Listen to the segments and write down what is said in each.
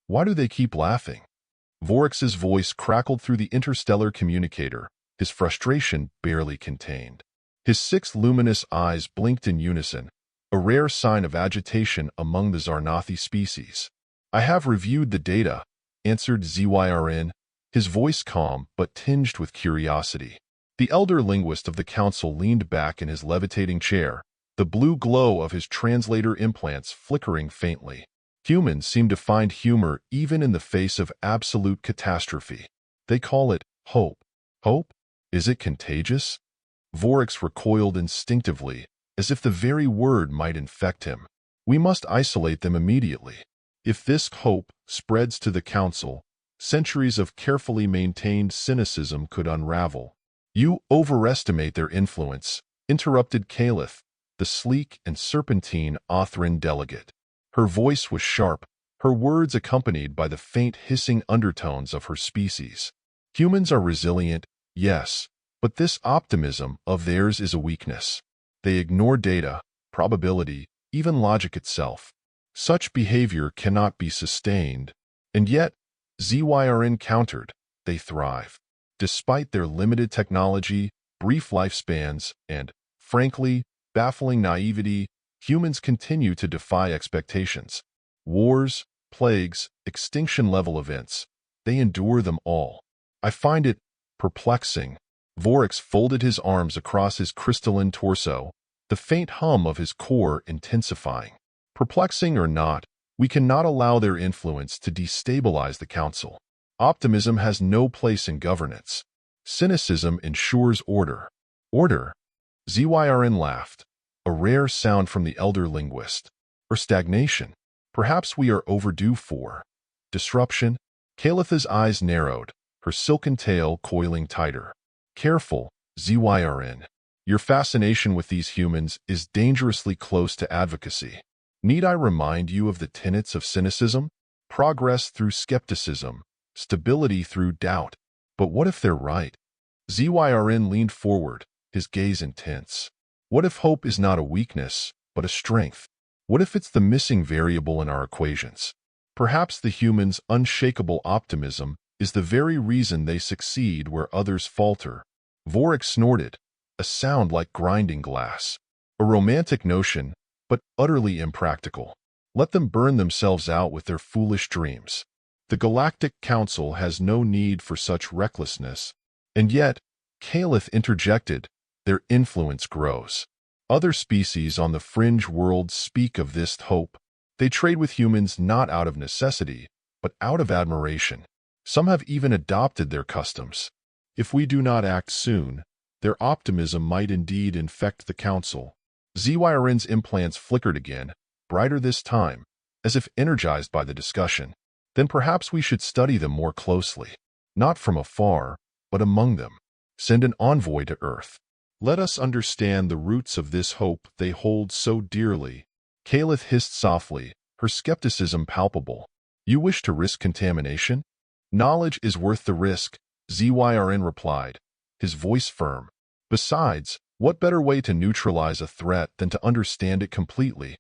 Why do they keep laughing? Vorix's voice crackled through the interstellar communicator, his frustration barely contained. His 6 luminous eyes blinked in unison, a rare sign of agitation among the Zarnathi species. I have reviewed the data, answered Zyrn, his voice calm but tinged with curiosity. The elder linguist of the council leaned back in his levitating chair, the blue glow of his translator implants flickering faintly. Humans seem to find humor even in the face of absolute catastrophe. They call it hope. Hope? Is it contagious? Vorix recoiled instinctively, as if the very word might infect him. We must isolate them immediately. If this hope spreads to the council, centuries of carefully maintained cynicism could unravel. You overestimate their influence, interrupted Caliph, the sleek and serpentine Othran delegate. Her voice was sharp, her words accompanied by the faint hissing undertones of her species. Humans are resilient, yes, but this optimism of theirs is a weakness. They ignore data, probability, even logic itself. Such behavior cannot be sustained, and yet, Zyrn countered, they thrive. Despite their limited technology, brief lifespans, and, frankly, baffling naivety, humans continue to defy expectations. Wars, plagues, extinction-level events, they endure them all. I find it perplexing. Vorix folded his arms across his crystalline torso, the faint hum of his core intensifying. Perplexing or not, we cannot allow their influence to destabilize the council. Optimism has no place in governance. Cynicism ensures order. Order? Zyrn laughed, a rare sound from the elder linguist. Or stagnation? Perhaps we are overdue for disruption? Calitha's eyes narrowed, her silken tail coiling tighter. Careful, Zyrn. Your fascination with these humans is dangerously close to advocacy. Need I remind you of the tenets of cynicism? Progress through skepticism, stability through doubt. But what if they're right? Zyrn leaned forward, his gaze intense. What if hope is not a weakness, but a strength? What if it's the missing variable in our equations? Perhaps the humans' unshakable optimism is the very reason they succeed where others falter. Vorix snorted, a sound like grinding glass. A romantic notion, but utterly impractical. Let them burn themselves out with their foolish dreams. The Galactic Council has no need for such recklessness. And yet, Caliph interjected, their influence grows. Other species on the fringe world speak of this hope. They trade with humans not out of necessity, but out of admiration. Some have even adopted their customs. If we do not act soon, their optimism might indeed infect the council. Zyrn's implants flickered again, brighter this time, as if energized by the discussion. Then perhaps we should study them more closely. Not from afar, but among them. Send an envoy to Earth. Let us understand the roots of this hope they hold so dearly. Caliph hissed softly, her skepticism palpable. You wish to risk contamination? Knowledge is worth the risk, Zyrn replied, his voice firm. Besides, what better way to neutralize a threat than to understand it completely?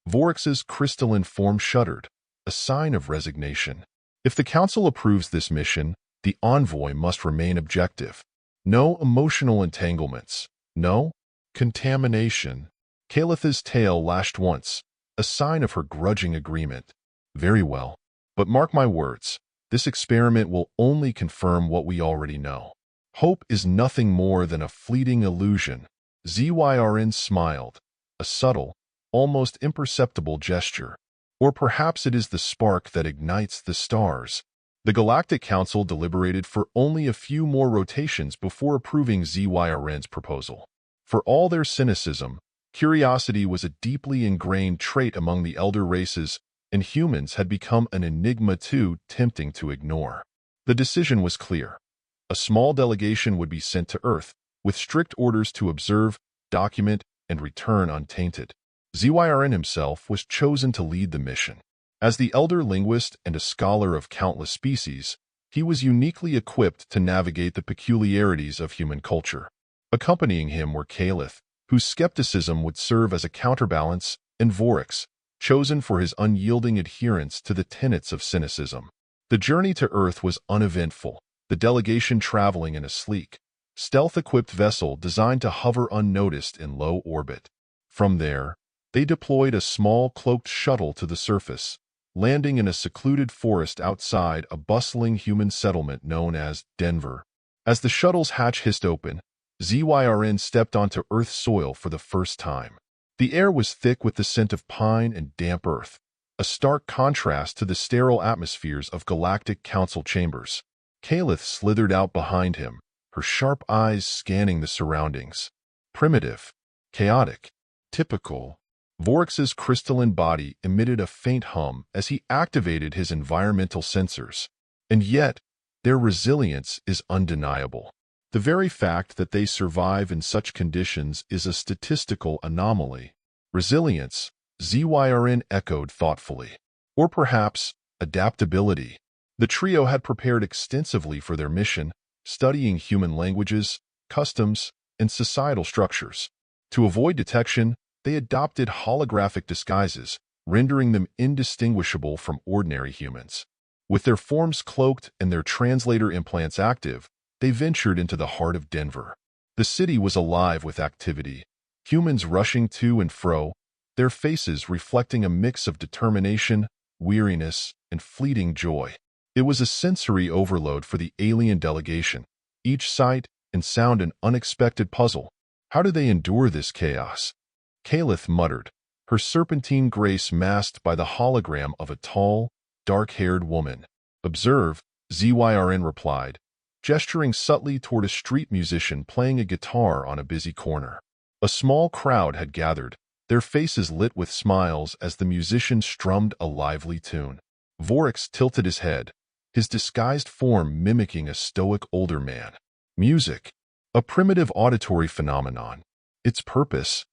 Vorix's crystalline form shuddered, a sign of resignation. If the council approves this mission, the envoy must remain objective. No emotional entanglements. No contamination. Calitha's tail lashed once, a sign of her grudging agreement. Very well. But mark my words, this experiment will only confirm what we already know. Hope is nothing more than a fleeting illusion. Zyrn smiled, a subtle, almost imperceptible gesture. Or perhaps it is the spark that ignites the stars. The Galactic Council deliberated for only a few more rotations before approving Zyrn's proposal. For all their cynicism, curiosity was a deeply ingrained trait among the elder races, and humans had become an enigma too tempting to ignore. The decision was clear. A small delegation would be sent to Earth, with strict orders to observe, document, and return untainted. Zyrn himself was chosen to lead the mission. As the elder linguist and a scholar of countless species, he was uniquely equipped to navigate the peculiarities of human culture. Accompanying him were Caliph, whose skepticism would serve as a counterbalance, and Vorix, chosen for his unyielding adherence to the tenets of cynicism. The journey to Earth was uneventful, the delegation traveling in a sleek, stealth-equipped vessel designed to hover unnoticed in low orbit. From there, they deployed a small cloaked shuttle to the surface, landing in a secluded forest outside a bustling human settlement known as Denver. As the shuttle's hatch hissed open, ZYRN stepped onto Earth's soil for the first time. The air was thick with the scent of pine and damp earth, a stark contrast to the sterile atmospheres of Galactic Council chambers. Kalith slithered out behind him, her sharp eyes scanning the surroundings. Primitive, chaotic, typical. Voryx's crystalline body emitted a faint hum as he activated his environmental sensors. And yet, their resilience is undeniable. The very fact that they survive in such conditions is a statistical anomaly. Resilience, ZYRN echoed thoughtfully. Or perhaps, adaptability. The trio had prepared extensively for their mission, studying human languages, customs, and societal structures. To avoid detection, they adopted holographic disguises, rendering them indistinguishable from ordinary humans. With their forms cloaked and their translator implants active, they ventured into the heart of Denver. The city was alive with activity, humans rushing to and fro, their faces reflecting a mix of determination, weariness, and fleeting joy. It was a sensory overload for the alien delegation, each sight and sound an unexpected puzzle. How do they endure this chaos? Kalith muttered, her serpentine grace masked by the hologram of a tall, dark-haired woman. Observe, ZYRN replied, gesturing subtly toward a street musician playing a guitar on a busy corner. A small crowd had gathered, their faces lit with smiles as the musician strummed a lively tune. Voryx tilted his head, his disguised form mimicking a stoic older man. Music, a primitive auditory phenomenon. Its purpose?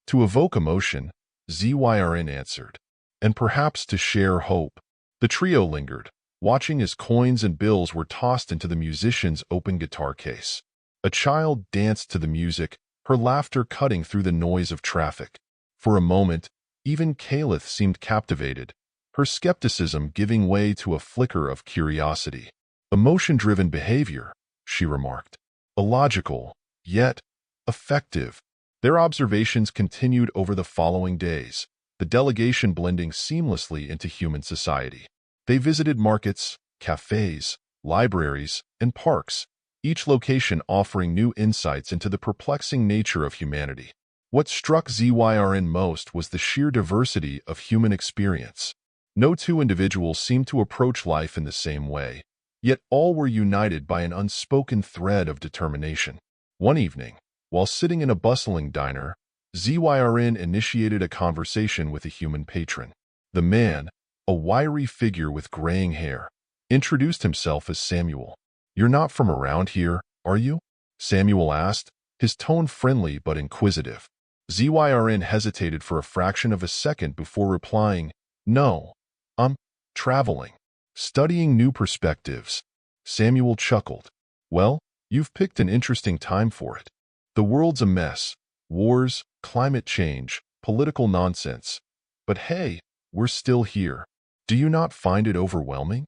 To evoke emotion, ZYRN answered, and perhaps to share hope. The trio lingered, watching as coins and bills were tossed into the musician's open guitar case. A child danced to the music, her laughter cutting through the noise of traffic. For a moment, even Kalith seemed captivated, her skepticism giving way to a flicker of curiosity. Emotion-driven behavior, she remarked. Illogical, yet effective. Their observations continued over the following days, the delegation blending seamlessly into human society. They visited markets, cafes, libraries, and parks, each location offering new insights into the perplexing nature of humanity. What struck ZYRN most was the sheer diversity of human experience. No two individuals seemed to approach life in the same way, yet all were united by an unspoken thread of determination. One evening, while sitting in a bustling diner, ZYRN initiated a conversation with a human patron. The man, a wiry figure with graying hair, introduced himself as Samuel. "You're not from around here, are you?" Samuel asked, his tone friendly but inquisitive. ZYRN hesitated for a fraction of a second before replying, "No, I'm traveling, studying new perspectives." Samuel chuckled. "Well, you've picked an interesting time for it. The world's a mess. Wars, climate change, political nonsense. But hey, we're still here. Do you not find it overwhelming?"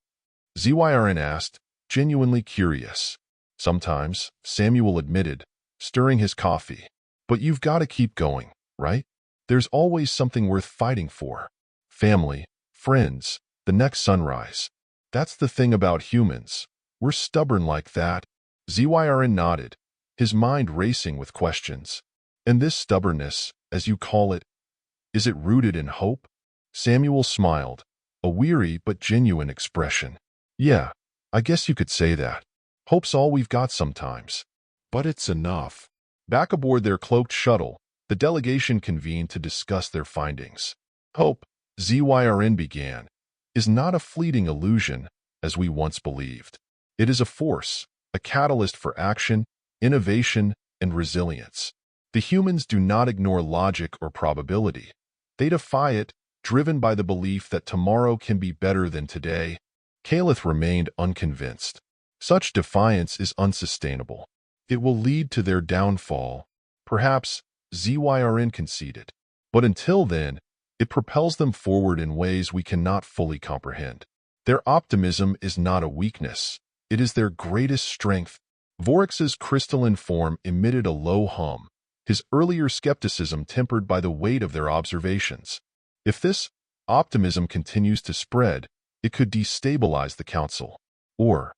ZYRN asked, genuinely curious. "Sometimes," Samuel admitted, stirring his coffee. "But you've got to keep going, right? There's always something worth fighting for. Family, friends, the next sunrise. That's the thing about humans. We're stubborn like that." ZYRN nodded, his mind racing with questions. "And this stubbornness, as you call it, is it rooted in hope?" Samuel smiled, a weary but genuine expression. "Yeah, I guess you could say that. Hope's all we've got sometimes. But it's enough." Back aboard their cloaked shuttle, the delegation convened to discuss their findings. "Hope," ZYRN began, "is not a fleeting illusion, as we once believed. It is a force, a catalyst for action, innovation, and resilience. The humans do not ignore logic or probability. They defy it, driven by the belief that tomorrow can be better than today." Kalith remained unconvinced. Such defiance is unsustainable. It will lead to their downfall. Perhaps, ZYRN conceded. But until then, It propels them forward in ways we cannot fully comprehend. Their optimism is not a weakness. It is their greatest strength. Voryx's crystalline form emitted a low hum, his earlier skepticism tempered by the weight of their observations. If this optimism continues to spread, it could destabilize the council. Or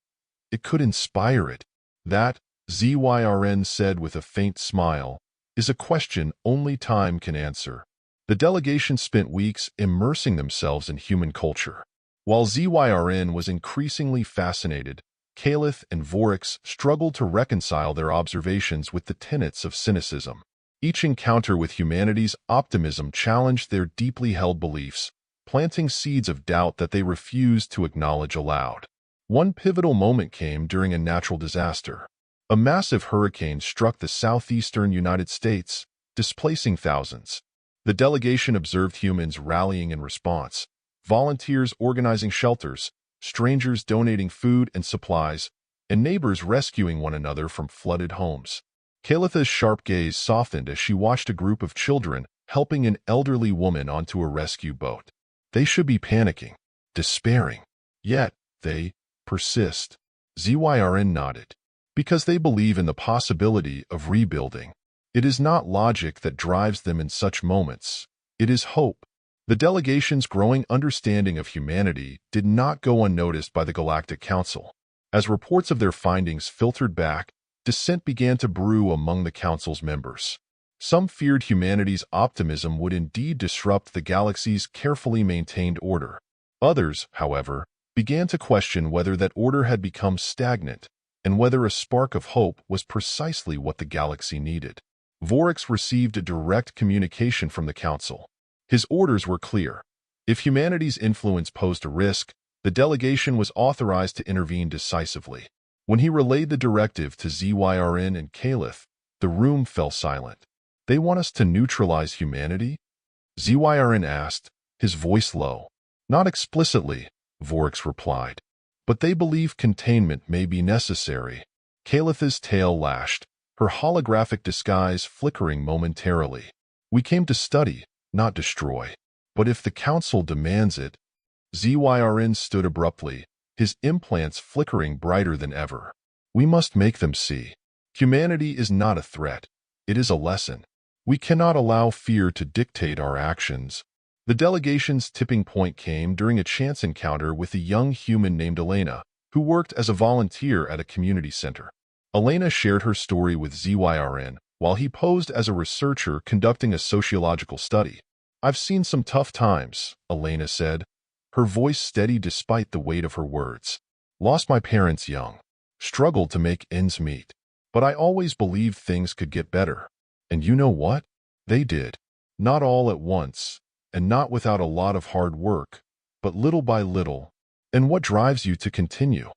it could inspire it. That, ZYRN said with a faint smile, is a question only time can answer. The delegation spent weeks immersing themselves in human culture. While ZYRN was increasingly fascinated, Caliph and Voryx struggled to reconcile their observations with the tenets of cynicism. Each encounter with humanity's optimism challenged their deeply held beliefs, planting seeds of doubt that they refused to acknowledge aloud. One pivotal moment came during a natural disaster. A massive hurricane struck the southeastern United States, displacing thousands. The delegation observed humans rallying in response, volunteers organizing shelters, strangers donating food and supplies, and neighbors rescuing one another from flooded homes. Calitha's sharp gaze softened as she watched a group of children helping an elderly woman onto a rescue boat. They should be panicking, despairing. Yet, they persist. ZYRN nodded. Because they believe in the possibility of rebuilding. It is not logic that drives them in such moments. It is hope. The delegation's growing understanding of humanity did not go unnoticed by the Galactic Council. As reports of their findings filtered back, dissent began to brew among the Council's members. Some feared humanity's optimism would indeed disrupt the galaxy's carefully maintained order. Others, however, began to question whether that order had become stagnant, and whether a spark of hope was precisely what the galaxy needed. Voryx received a direct communication from the Council. His orders were clear. If humanity's influence posed a risk, the delegation was authorized to intervene decisively. When he relayed the directive to ZYRN and Caliph, the room fell silent. They want us to neutralize humanity? ZYRN asked, his voice low. Not explicitly, Voryx replied. But they believe containment may be necessary. Calipha's tail lashed, her holographic disguise flickering momentarily. We came to study, not destroy. But if the Council demands it, ZYRN stood abruptly, his implants flickering brighter than ever. We must make them see. Humanity is not a threat. It is a lesson. We cannot allow fear to dictate our actions. The delegation's tipping point came during a chance encounter with a young human named Elena, who worked as a volunteer at a community center. Elena shared her story with ZYRN, while he posed as a researcher conducting a sociological study. I've seen some tough times, Elena said, her voice steady despite the weight of her words. Lost my parents young. Struggled to make ends meet. But I always believed things could get better. And you know what? They did. Not all at once, and not without a lot of hard work, but little by little. And what drives you to continue?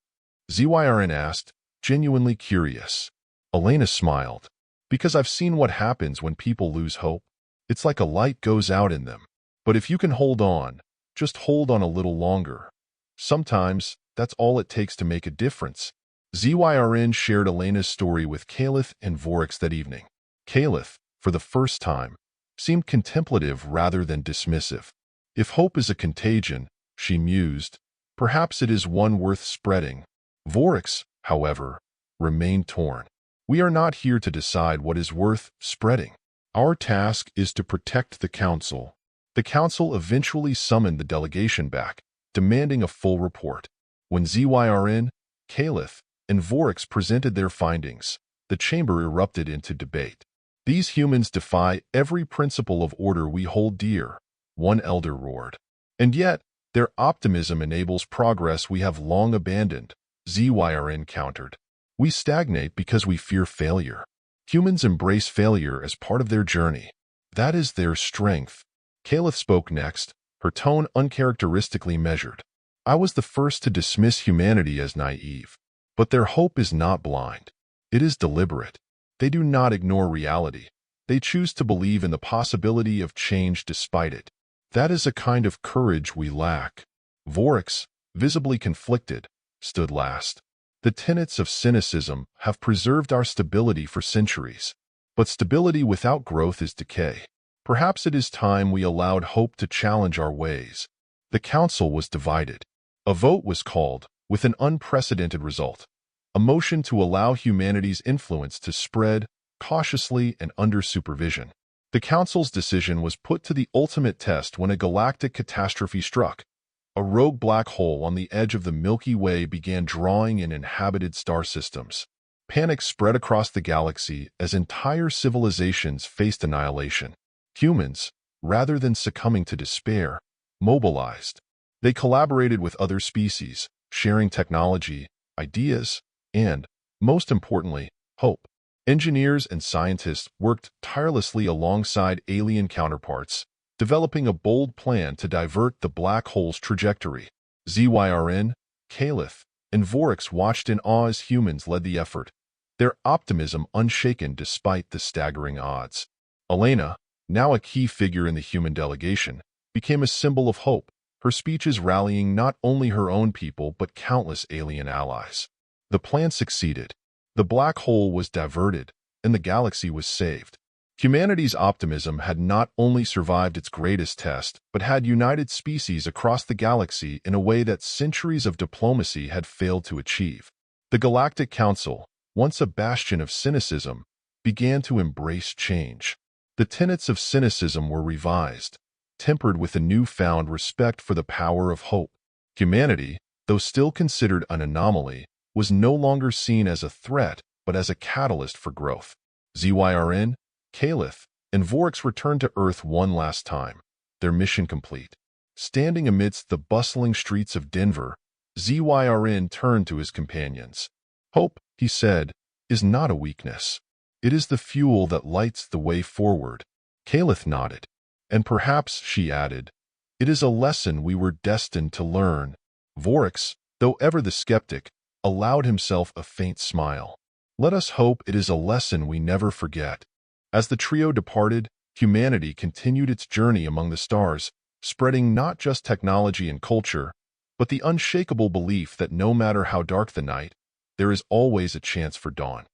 ZYRN asked, genuinely curious. Elena smiled. Because I've seen what happens when people lose hope. It's like a light goes out in them. But if you can hold on, just hold on a little longer. Sometimes, that's all it takes to make a difference. ZYRN shared Elena's story with Caliph and Voryx that evening. Caliph, for the first time, seemed contemplative rather than dismissive. If hope is a contagion, she mused, perhaps it is one worth spreading. Voryx, however, remained torn. We are not here to decide what is worth spreading. Our task is to protect the Council. The Council eventually summoned the delegation back, demanding a full report. When ZYRN, Caliph, and Voryx presented their findings, the chamber erupted into debate. These humans defy every principle of order we hold dear, one elder roared. And yet, their optimism enables progress we have long abandoned, ZYRN countered. We stagnate because we fear failure. Humans embrace failure as part of their journey. That is their strength. Caliph spoke next, her tone uncharacteristically measured. I was the first to dismiss humanity as naive. But their hope is not blind. It is deliberate. They do not ignore reality. They choose to believe in the possibility of change despite it. That is a kind of courage we lack. Voryx, visibly conflicted, stood last. The tenets of cynicism have preserved our stability for centuries. But stability without growth is decay. Perhaps it is time we allowed hope to challenge our ways. The council was divided. A vote was called, with an unprecedented result. A motion to allow humanity's influence to spread, cautiously and under supervision. The council's decision was put to the ultimate test when a galactic catastrophe struck. A rogue black hole on the edge of the Milky Way began drawing in inhabited star systems. Panic spread across the galaxy as entire civilizations faced annihilation. Humans, rather than succumbing to despair, mobilized. They collaborated with other species, sharing technology, ideas, and, most importantly, hope. Engineers and scientists worked tirelessly alongside alien counterparts, developing a bold plan to divert the black hole's trajectory. Zyrn, Caliph, and Vorix watched in awe as humans led the effort, their optimism unshaken despite the staggering odds. Elena, now a key figure in the human delegation, became a symbol of hope, her speeches rallying not only her own people but countless alien allies. The plan succeeded. The black hole was diverted, and the galaxy was saved. Humanity's optimism had not only survived its greatest test, but had united species across the galaxy in a way that centuries of diplomacy had failed to achieve. The Galactic Council, once a bastion of cynicism, began to embrace change. The tenets of cynicism were revised, tempered with a newfound respect for the power of hope. Humanity, though still considered an anomaly, was no longer seen as a threat, but as a catalyst for growth. Zyrn, Caliph, and Vorix returned to Earth one last time, their mission complete. Standing amidst the bustling streets of Denver, Zyrn turned to his companions. Hope, he said, is not a weakness. It is the fuel that lights the way forward. Caliph nodded. And perhaps, she added, it is a lesson we were destined to learn. Vorix, though ever the skeptic, allowed himself a faint smile. Let us hope it is a lesson we never forget. As the trio departed, humanity continued its journey among the stars, spreading not just technology and culture, but the unshakable belief that no matter how dark the night, there is always a chance for dawn.